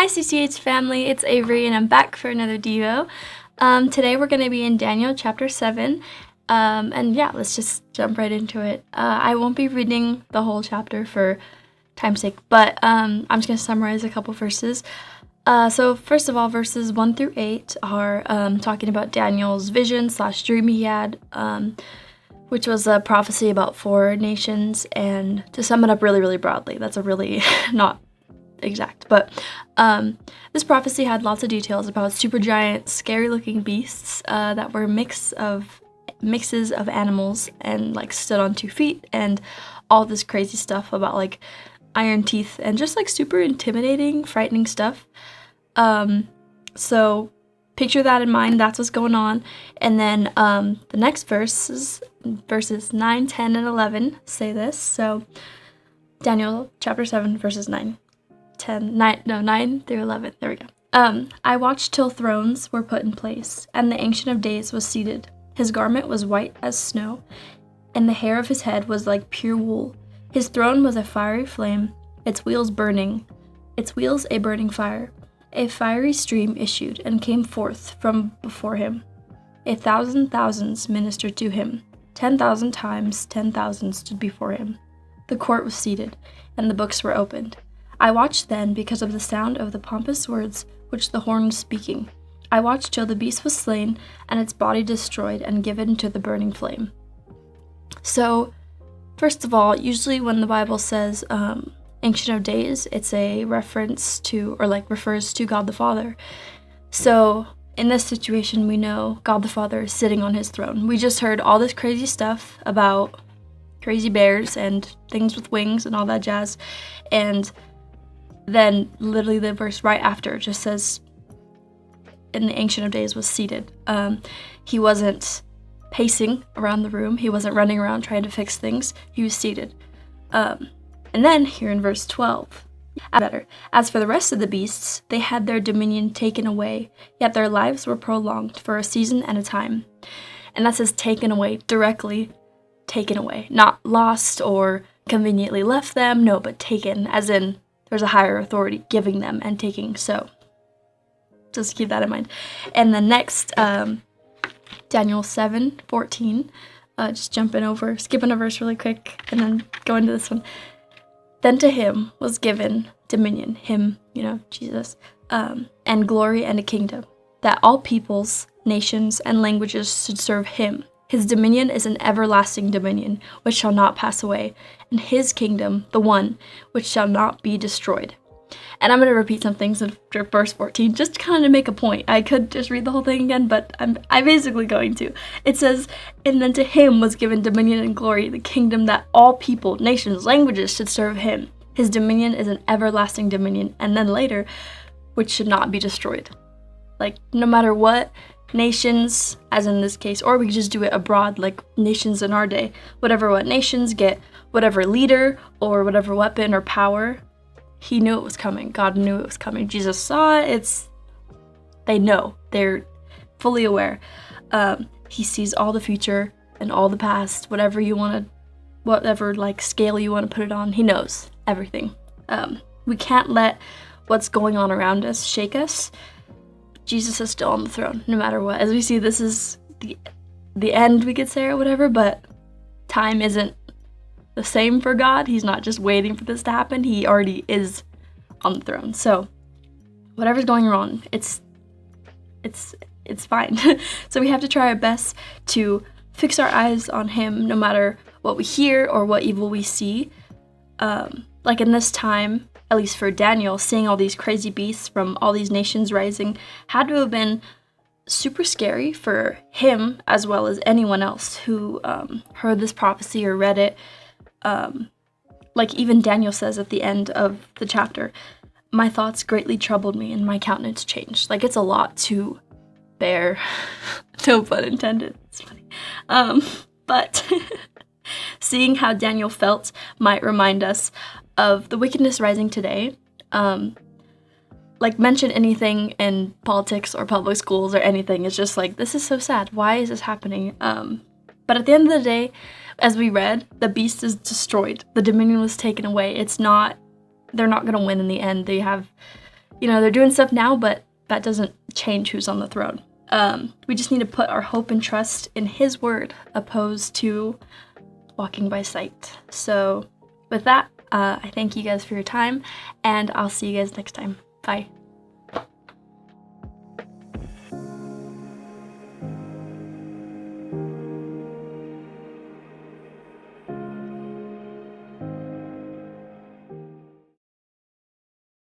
Hi CCH family, it's Avery and I'm back for another Devo. Today we're going to be in Daniel chapter 7, and yeah, let's just jump right into it. I won't be reading the whole chapter for time's sake, but I'm just going to summarize a couple verses. So first of all, verses 1 through 8 are talking about Daniel's vision/dream he had, which was a prophecy about 4 nations, and to sum it up really broadly, that's a really not exact, but this prophecy had lots of details about supergiant, scary-looking beasts that were mixes of animals and like stood on 2 feet, and all this crazy stuff about like iron teeth and just like super intimidating, frightening stuff. So picture that in mind. That's what's going on. And then the next verses 9, 10, and 11 say this. So Daniel chapter 7 verses 9 through 11. There we go. I watched till thrones were put in place, and the Ancient of Days was seated. His garment was white as snow, and the hair of his head was like pure wool. His throne was a fiery flame, its wheels a burning fire. A fiery stream issued and came forth from before him. 1,000 thousands ministered to him. 10,000 times 10,000 stood before him. The court was seated, and the books were opened. I watched then because of the sound of the pompous words which the horn was speaking. I watched till the beast was slain, and its body destroyed and given to the burning flame. So, first of all, usually when the Bible says Ancient of Days, it's a reference to, or like refers to God the Father. So, in this situation, we know God the Father is sitting on his throne. We just heard all this crazy stuff about crazy bears and things with wings and all that jazz, and then literally the verse right after just says, in the Ancient of Days was seated. He wasn't pacing around the room. He wasn't running around trying to fix things. He was seated. And then here in verse 12, better. As for the rest of the beasts, they had their dominion taken away, yet their lives were prolonged for a season and a time. And that says taken away, directly taken away. Not lost or conveniently left them, no, but taken, as in there's a higher authority giving them and taking, so just keep that in mind. And the next, Daniel 7:14, just skipping a verse really quick, and then going to this one. Then to him was given dominion, him, Jesus, and glory and a kingdom, that all peoples, nations, and languages should serve him. His dominion is an everlasting dominion, which shall not pass away, and his kingdom, the one, which shall not be destroyed. And I'm going to repeat some things in verse 14, just kind of make a point. I could just read the whole thing again, but I'm basically going to. It says, and then to him was given dominion and glory, the kingdom that all people, nations, languages should serve him. His dominion is an everlasting dominion, and then later, which should not be destroyed. Like, no matter what nations, as in this case, or we could just do it abroad, like nations in our day, what nations get, whatever leader or whatever weapon or power, he knew it was coming. God knew it was coming. Jesus saw it. They know. They're fully aware. He sees all the future and all the past, whatever like scale you want to put it on. He knows everything. We can't let what's going on around us shake us. Jesus is still on the throne, no matter what. As we see, this is the end, we could say, or whatever, but time isn't the same for God. He's not just waiting for this to happen. He already is on the throne. So whatever's going wrong, it's fine. So we have to try our best to fix our eyes on him, no matter what we hear or what evil we see. Like in this time, at least for Daniel, seeing all these crazy beasts from all these nations rising had to have been super scary for him as well as anyone else who heard this prophecy or read it. Like even Daniel says at the end of the chapter, my thoughts greatly troubled me and my countenance changed. Like, it's a lot to bear. No pun intended. It's funny. But seeing how Daniel felt might remind us of the wickedness rising today. Like, mention anything in politics or public schools or anything. It's just like, this is so sad. Why is this happening? But at the end of the day, as we read, the beast is destroyed. The dominion was taken away. They're not going to win in the end. They have they're doing stuff now, but that doesn't change who's on the throne. We just need to put our hope and trust in his word, opposed to walking by sight. So with that, I thank you guys for your time, and I'll see you guys next time. Bye.